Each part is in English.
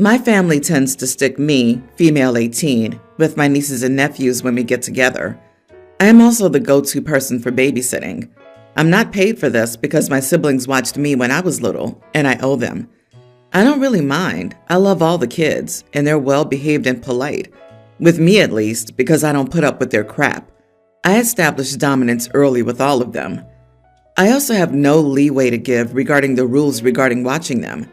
My family tends to stick me, female 18, with my nieces and nephews when we get together. I am also the go-to person for babysitting. I'm not paid for this because my siblings watched me when I was little, and I owe them. I don't really mind. I love all the kids, and they're well-behaved and polite. With me at least, because I don't put up with their crap. I established dominance early with all of them. I also have no leeway to give regarding the rules regarding watching them.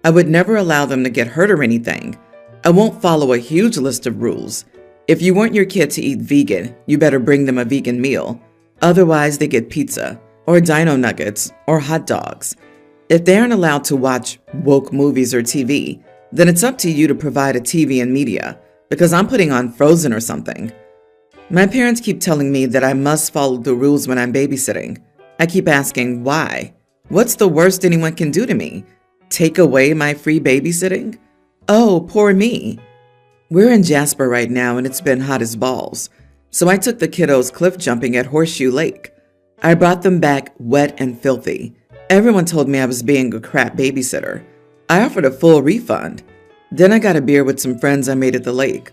I would never allow them to get hurt or anything. I won't follow a huge list of rules. If you want your kid to eat vegan, you better bring them a vegan meal. Otherwise, they get pizza, or dino nuggets, or hot dogs. If they aren't allowed to watch woke movies or TV, then it's up to you to provide a TV and media, because I'm putting on Frozen or something. My parents keep telling me that I must follow the rules when I'm babysitting. I keep asking, why? What's the worst anyone can do to me? Take away my free babysitting? Oh, poor me. We're in Jasper right now and it's been hot as balls. So I took the kiddos cliff jumping at Horseshoe Lake. I brought them back wet and filthy. Everyone told me I was being a crap babysitter. I offered a full refund. Then I got a beer with some friends I made at the lake.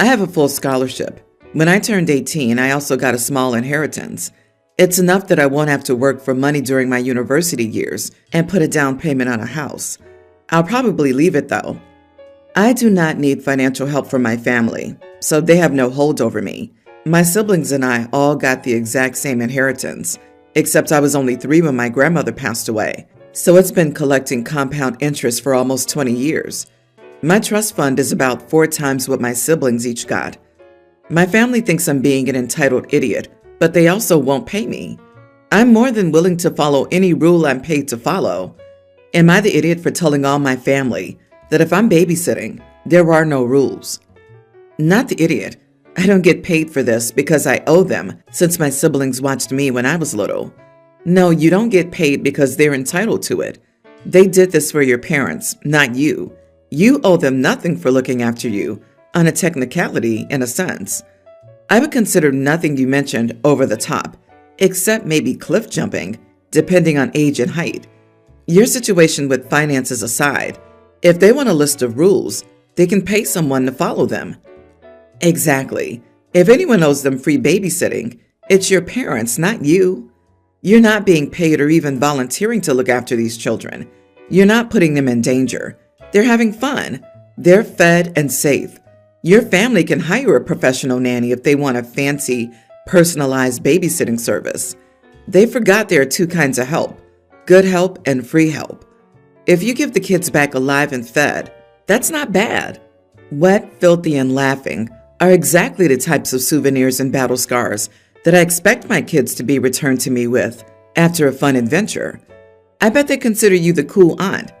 I have a full scholarship. When I turned 18, I also got a small inheritance. It's enough that I won't have to work for money during my university years and put a down payment on a house. I'll probably leave it though. I do not need financial help from my family, so they have no hold over me. My siblings and I all got the exact same inheritance, except I was only 3 when my grandmother passed away, so it's been collecting compound interest for almost 20 years. My trust fund is about 4 times what my siblings each got. My family thinks I'm being an entitled idiot, but they also won't pay me. I'm more than willing to follow any rule I'm paid to follow. Am I the idiot for telling all my family that if I'm babysitting, there are no rules? Not the idiot. I don't get paid for this because I owe them since my siblings watched me when I was little. No, you don't get paid because they're entitled to it. They did this for your parents, not you. You owe them nothing for looking after you, on a technicality in a sense. I would consider nothing you mentioned over the top, except maybe cliff jumping, depending on age and height. Your situation with finances aside, if they want a list of rules, they can pay someone to follow them. Exactly. If anyone owes them free babysitting, it's your parents, not you. You're not being paid or even volunteering to look after these children. You're not putting them in danger. They're having fun. They're fed and safe. Your family can hire a professional nanny if they want a fancy, personalized babysitting service. They forgot there are 2 kinds of help, good help and free help. If you give the kids back alive and fed, that's not bad. Wet, filthy, and laughing are exactly the types of souvenirs and battle scars that I expect my kids to be returned to me with after a fun adventure. I bet they consider you the cool aunt.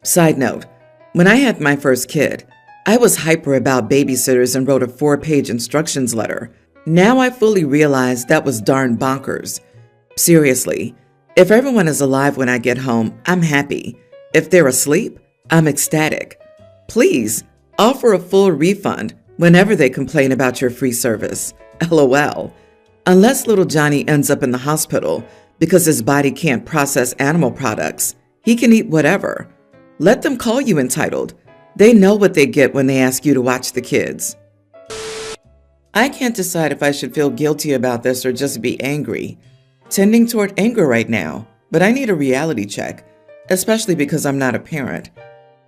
Side note, when I had my first kid, I was hyper about babysitters and wrote a 4-page instructions letter. Now I fully realize that was darn bonkers. Seriously, if everyone is alive when I get home, I'm happy. If they're asleep, I'm ecstatic. Please, offer a full refund whenever they complain about your free service. LOL. Unless little Johnny ends up in the hospital because his body can't process animal products, he can eat whatever. Let them call you entitled. They know what they get when they ask you to watch the kids. I can't decide if I should feel guilty about this or just be angry. Tending toward anger right now, but I need a reality check, especially because I'm not a parent.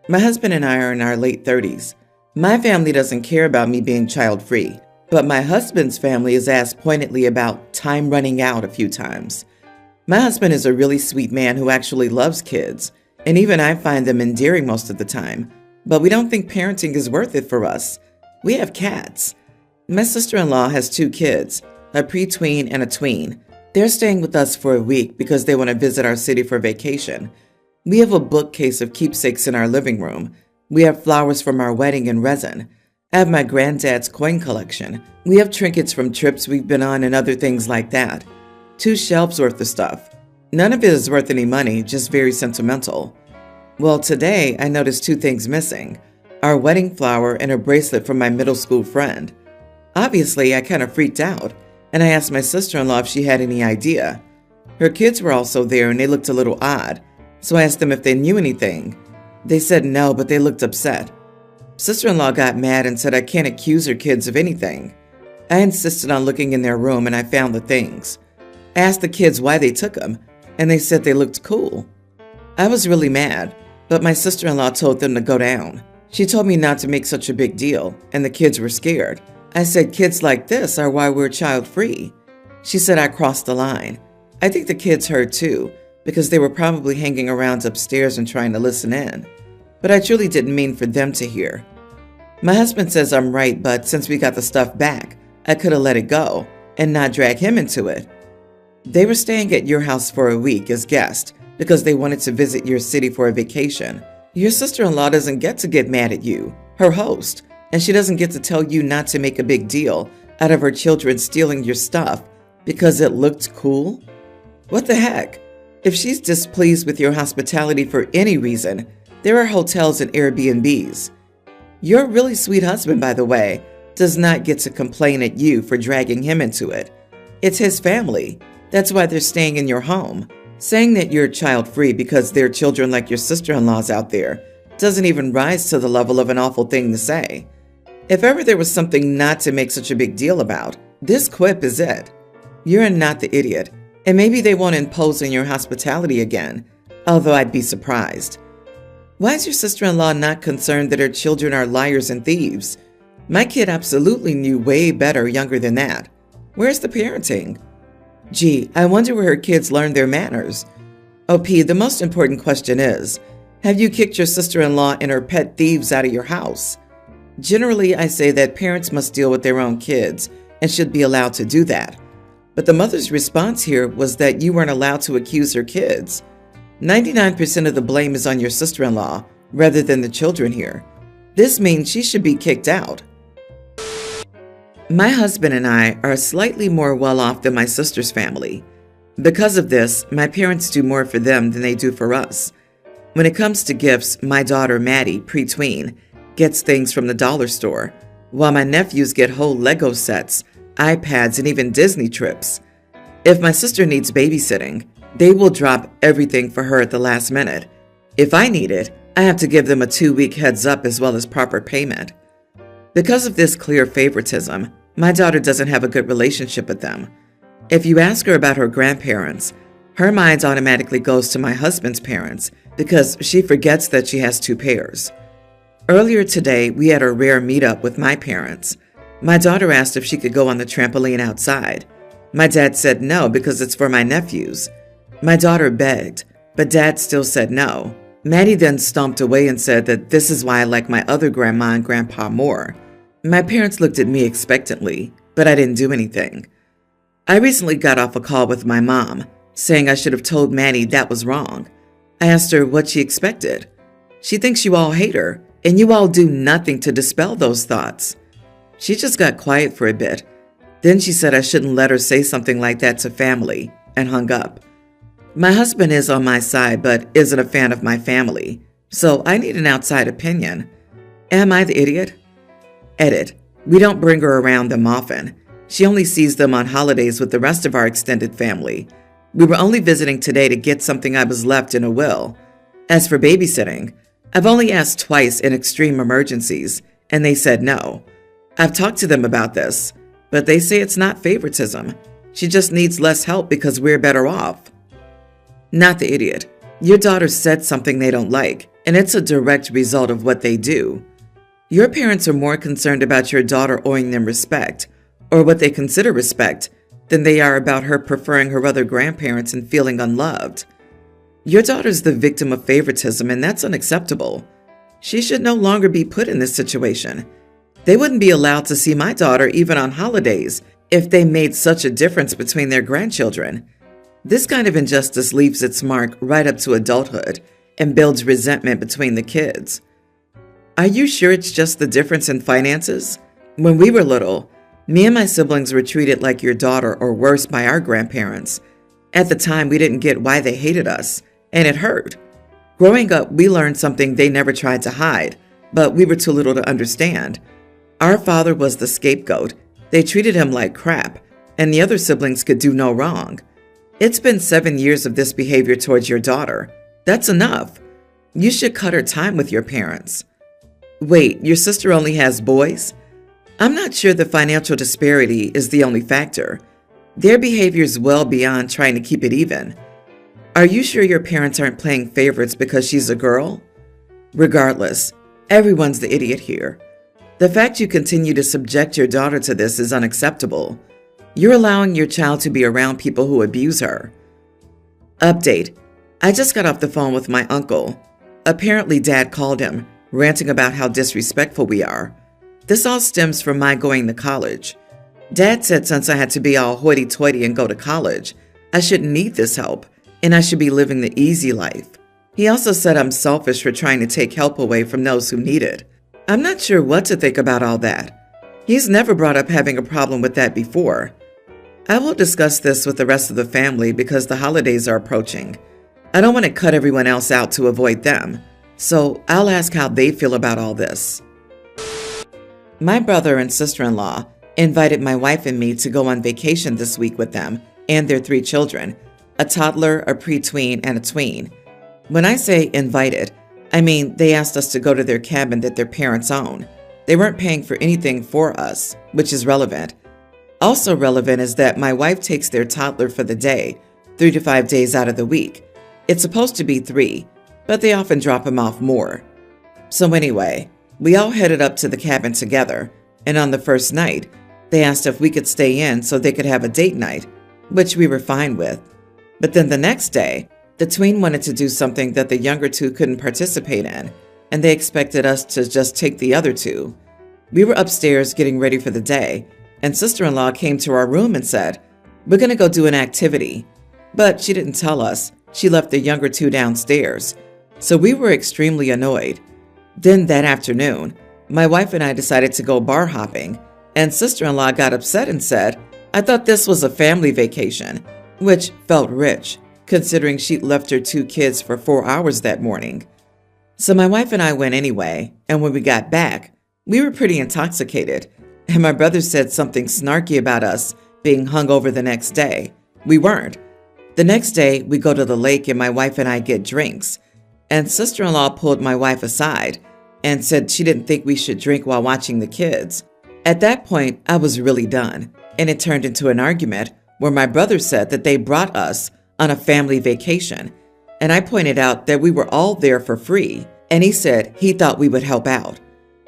My husband and I are in our late 30s. My family doesn't care about me being child-free, but my husband's family has asked pointedly about time running out a few times. My husband is a really sweet man who actually loves kids, and even I find them endearing most of the time. But we don't think parenting is worth it for us. We have cats. My sister-in-law has 2 kids, a pre-tween and a tween. They're staying with us for a week because they want to visit our city for vacation. We have a bookcase of keepsakes in our living room. We have flowers from our wedding in resin. I have my granddad's coin collection. We have trinkets from trips we've been on and other things like that. 2 shelves worth of stuff. None of it is worth any money, just very sentimental. Well, today I noticed 2 things missing. Our wedding flower and a bracelet from my middle school friend. Obviously, I kind of freaked out, and I asked my sister-in-law if she had any idea. Her kids were also there and they looked a little odd, so I asked them if they knew anything. They said no, but they looked upset. Sister-in-law got mad and said I can't accuse her kids of anything. I insisted on looking in their room and I found the things. I asked the kids why they took them, and they said they looked cool. I was really mad, but my sister-in-law told them to go down. She told me not to make such a big deal, and the kids were scared. I said kids like this are why we're child-free. She said I crossed the line. I think the kids heard too, because they were probably hanging around upstairs and trying to listen in. But I truly didn't mean for them to hear. My husband says I'm right, but since we got the stuff back, I could have let it go and not drag him into it. They were staying at your house for a week as guests because they wanted to visit your city for a vacation. Your sister-in-law doesn't get to get mad at you, her host, and she doesn't get to tell you not to make a big deal out of her children stealing your stuff because it looked cool? What the heck? If she's displeased with your hospitality for any reason, there are hotels and Airbnbs. Your really sweet husband, by the way, does not get to complain at you for dragging him into it. It's his family. That's why they're staying in your home. Saying that you're child-free because there are children like your sister-in-laws out there doesn't even rise to the level of an awful thing to say. If ever there was something not to make such a big deal about, this quip is it. You're not the idiot, and maybe they won't impose on your hospitality again, although I'd be surprised. Why is your sister-in-law not concerned that her children are liars and thieves? My kid absolutely knew way better younger than that. Where's the parenting? Gee, I wonder where her kids learned their manners. OP, the most important question is, have you kicked your sister-in-law and her pet thieves out of your house? Generally, I say that parents must deal with their own kids and should be allowed to do that. But the mother's response here was that you weren't allowed to accuse her kids. 99% of the blame is on your sister-in-law rather than the children here. This means she should be kicked out. My husband and I are slightly more well-off than my sister's family. Because of this, my parents do more for them than they do for us. When it comes to gifts, my daughter Maddie, pre-tween, gets things from the dollar store, while my nephews get whole Lego sets, iPads, and even Disney trips. If my sister needs babysitting, they will drop everything for her at the last minute. If I need it, I have to give them a 2-week heads up as well as proper payment. Because of this clear favoritism, my daughter doesn't have a good relationship with them. If you ask her about her grandparents, her mind automatically goes to my husband's parents because she forgets that she has 2 pairs. Earlier today, we had a rare meetup with my parents. My daughter asked if she could go on the trampoline outside. My dad said no because it's for my nephews. My daughter begged, but Dad still said no. Maddie then stomped away and said that this is why I like my other grandma and grandpa more. My parents looked at me expectantly, but I didn't do anything. I recently got off a call with my mom, saying I should have told Maddie that was wrong. I asked her what she expected. She thinks you all hate her, and you all do nothing to dispel those thoughts. She just got quiet for a bit. Then she said I shouldn't let her say something like that to family, and hung up. My husband is on my side, but isn't a fan of my family, so I need an outside opinion. Am I the idiot? Edit. We don't bring her around them often. She only sees them on holidays with the rest of our extended family. We were only visiting today to get something I was left in a will. As for babysitting, I've only asked twice in extreme emergencies, and they said no. I've talked to them about this, but they say it's not favoritism. She just needs less help because we're better off. Not the idiot. Your daughter said something they don't like, and it's a direct result of what they do. Your parents are more concerned about your daughter owing them respect, or what they consider respect, than they are about her preferring her other grandparents and feeling unloved. Your daughter's the victim of favoritism, and that's unacceptable. She should no longer be put in this situation. They wouldn't be allowed to see my daughter even on holidays if they made such a difference between their grandchildren. This kind of injustice leaves its mark right up to adulthood and builds resentment between the kids. Are you sure it's just the difference in finances? When we were little, me and my siblings were treated like your daughter or worse by our grandparents. At the time, we didn't get why they hated us, and it hurt. Growing up, we learned something they never tried to hide, but we were too little to understand. Our father was the scapegoat. They treated him like crap, and the other siblings could do no wrong. It's been 7 years of this behavior towards your daughter. That's enough. You should cut her time with your parents. Wait, your sister only has boys? I'm not sure the financial disparity is the only factor. Their behavior is well beyond trying to keep it even. Are you sure your parents aren't playing favorites because she's a girl? Regardless, everyone's the idiot here. The fact you continue to subject your daughter to this is unacceptable. You're allowing your child to be around people who abuse her. Update. I just got off the phone with my uncle. Apparently, Dad called him, ranting about how disrespectful we are. This all stems from my going to college. Dad said since I had to be all hoity-toity and go to college, I shouldn't need this help, and I should be living the easy life. He also said I'm selfish for trying to take help away from those who need it. I'm not sure what to think about all that. He's never brought up having a problem with that before. I will discuss this with the rest of the family because the holidays are approaching. I don't want to cut everyone else out to avoid them, so I'll ask how they feel about all this. My brother and sister-in-law invited my wife and me to go on vacation this week with them and their 3 children, a toddler, a preteen, and a tween. When I say invited, I mean they asked us to go to their cabin that their parents own. They weren't paying for anything for us, which is relevant. Also relevant is that my wife takes their toddler for the day, 3 to 5 days out of the week. It's supposed to be 3, but they often drop him off more. So anyway, we all headed up to the cabin together, and on the first night, they asked if we could stay in so they could have a date night, which we were fine with. But then the next day, the tween wanted to do something that the younger 2 couldn't participate in, and they expected us to just take the other 2. We were upstairs getting ready for the day, and sister-in-law came to our room and said, "We're going to go do an activity." But she didn't tell us. She left the younger 2 downstairs. So we were extremely annoyed. Then that afternoon, my wife and I decided to go bar hopping, and sister-in-law got upset and said, "I thought this was a family vacation," which felt rich, considering she'd left her 2 kids for 4 hours that morning. So my wife and I went anyway, and when we got back, we were pretty intoxicated, and my brother said something snarky about us being hungover the next day. We weren't. The next day, we go to the lake and my wife and I get drinks, and sister-in-law pulled my wife aside and said she didn't think we should drink while watching the kids. At that point, I was really done, and it turned into an argument where my brother said that they brought us on a family vacation, and I pointed out that we were all there for free, and he said he thought we would help out.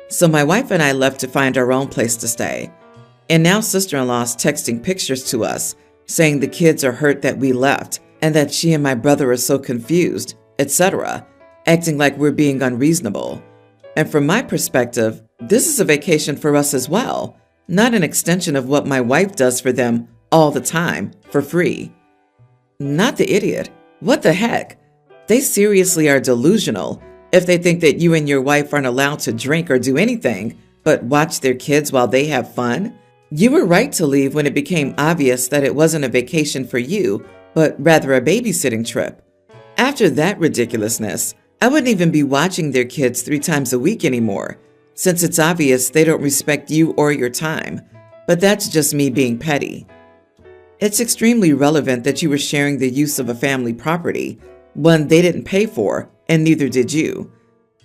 So my wife and I left to find our own place to stay, and now sister-in-law's texting pictures to us, saying the kids are hurt that we left, and that she and my brother are so confused, etc., acting like we're being unreasonable. And from my perspective, this is a vacation for us as well, not an extension of what my wife does for them all the time, for free. Not the idiot. What the heck? They seriously are delusional if they think that you and your wife aren't allowed to drink or do anything but watch their kids while they have fun. You were right to leave when it became obvious that it wasn't a vacation for you, but rather a babysitting trip. After that ridiculousness, I wouldn't even be watching their kids 3 times a week anymore, since it's obvious they don't respect you or your time. But that's just me being petty. It's extremely relevant that you were sharing the use of a family property, one they didn't pay for, and neither did you.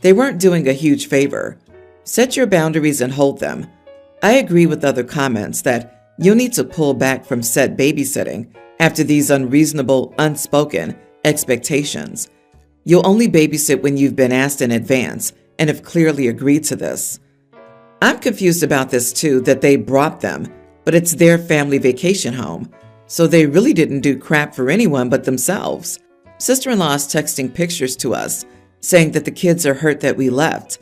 They weren't doing a huge favor. Set your boundaries and hold them. I agree with other comments that you'll need to pull back from said babysitting after these unreasonable, unspoken expectations. You'll only babysit when you've been asked in advance and have clearly agreed to this. I'm confused about this too, that they brought them, but it's their family vacation home, so they really didn't do crap for anyone but themselves. Sister-in-law is texting pictures to us, saying that the kids are hurt that we left.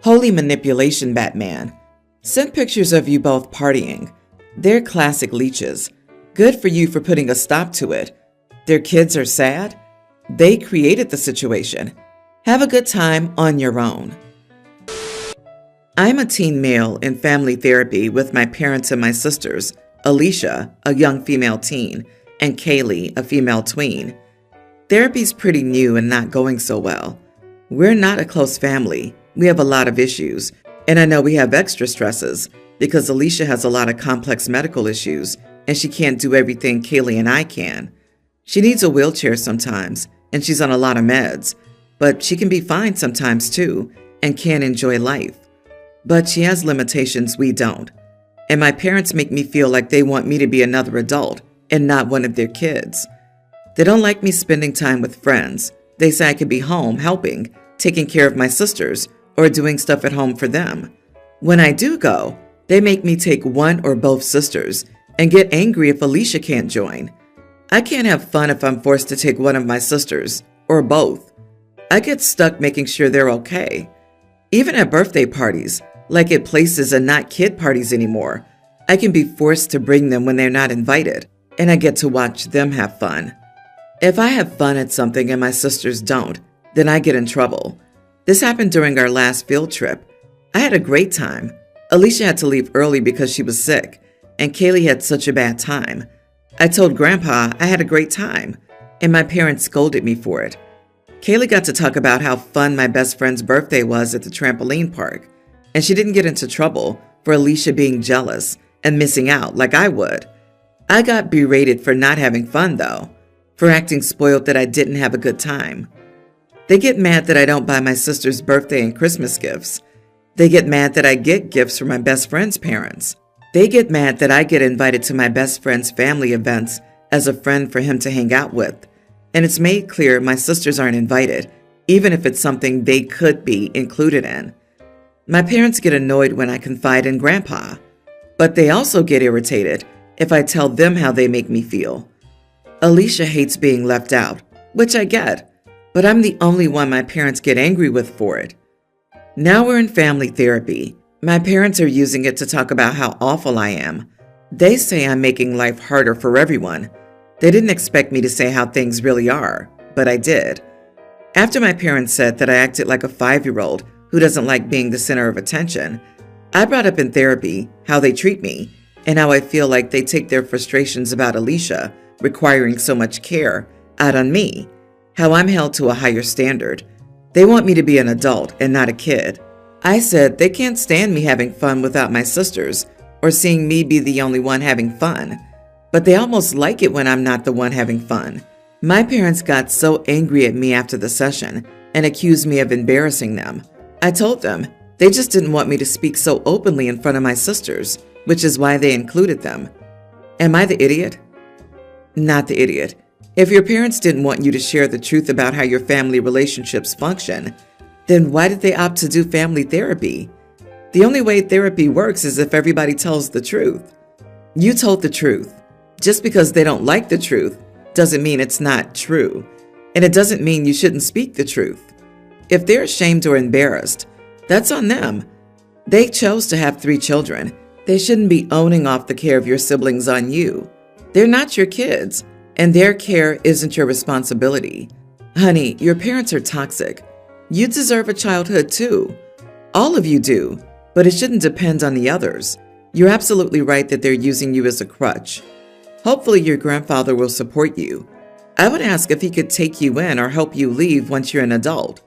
Holy manipulation, Batman. Send pictures of you both partying. They're classic leeches. Good for you for putting a stop to it. Their kids are sad? They created the situation. Have a good time on your own. I'm a teen male in family therapy with my parents and my sisters, Alicia, a young female teen, and Kaylee, a female tween. Therapy's pretty new and not going so well. We're not a close family. We have a lot of issues, and I know we have extra stresses because Alicia has a lot of complex medical issues and she can't do everything Kaylee and I can. She needs a wheelchair sometimes, and she's on a lot of meds, but she can be fine sometimes too and can enjoy life. But she has limitations we don't. And my parents make me feel like they want me to be another adult and not one of their kids. They don't like me spending time with friends. They say I could be home helping, taking care of my sisters, or doing stuff at home for them. When I do go, they make me take one or both sisters and get angry if Alicia can't join. I can't have fun if I'm forced to take one of my sisters, or both. I get stuck making sure they're okay. Even at birthday parties, like at places and not kid parties anymore, I can be forced to bring them when they're not invited, and I get to watch them have fun. If I have fun at something and my sisters don't, then I get in trouble. This happened during our last field trip. I had a great time. Alicia had to leave early because she was sick, and Kaylee had such a bad time. I told Grandpa I had a great time, and my parents scolded me for it. Kaylee got to talk about how fun my best friend's birthday was at the trampoline park, and she didn't get into trouble for Alicia being jealous and missing out like I would. I got berated for not having fun, though, for acting spoiled that I didn't have a good time. They get mad that I don't buy my sister's birthday and Christmas gifts. They get mad that I get gifts from my best friend's parents. They get mad that I get invited to my best friend's family events as a friend for him to hang out with. And it's made clear my sisters aren't invited, even if it's something they could be included in. My parents get annoyed when I confide in Grandpa, but they also get irritated if I tell them how they make me feel. Alicia hates being left out, which I get, but I'm the only one my parents get angry with for it. Now we're in family therapy. My parents are using it to talk about how awful I am. They say I'm making life harder for everyone. They didn't expect me to say how things really are, but I did. After my parents said that I acted like a 5-year-old who doesn't like being the center of attention, I brought up in therapy how they treat me and how I feel like they take their frustrations about Alicia requiring so much care out on me, how I'm held to a higher standard. They want me to be an adult and not a kid. I said they can't stand me having fun without my sisters or seeing me be the only one having fun, but they almost like it when I'm not the one having fun. My parents got so angry at me after the session and accused me of embarrassing them. I told them they just didn't want me to speak so openly in front of my sisters, which is why they included them. Am I the idiot? Not the idiot. If your parents didn't want you to share the truth about how your family relationships function, then why did they opt to do family therapy? The only way therapy works is if everybody tells the truth. You told the truth. Just because they don't like the truth doesn't mean it's not true. And it doesn't mean you shouldn't speak the truth. If they're ashamed or embarrassed, that's on them. They chose to have 3 children. They shouldn't be owning off the care of your siblings on you. They're not your kids, and their care isn't your responsibility. Honey, your parents are toxic. You deserve a childhood too. All of you do, but it shouldn't depend on the others. You're absolutely right that they're using you as a crutch. Hopefully your grandfather will support you. I would ask if he could take you in or help you leave once you're an adult.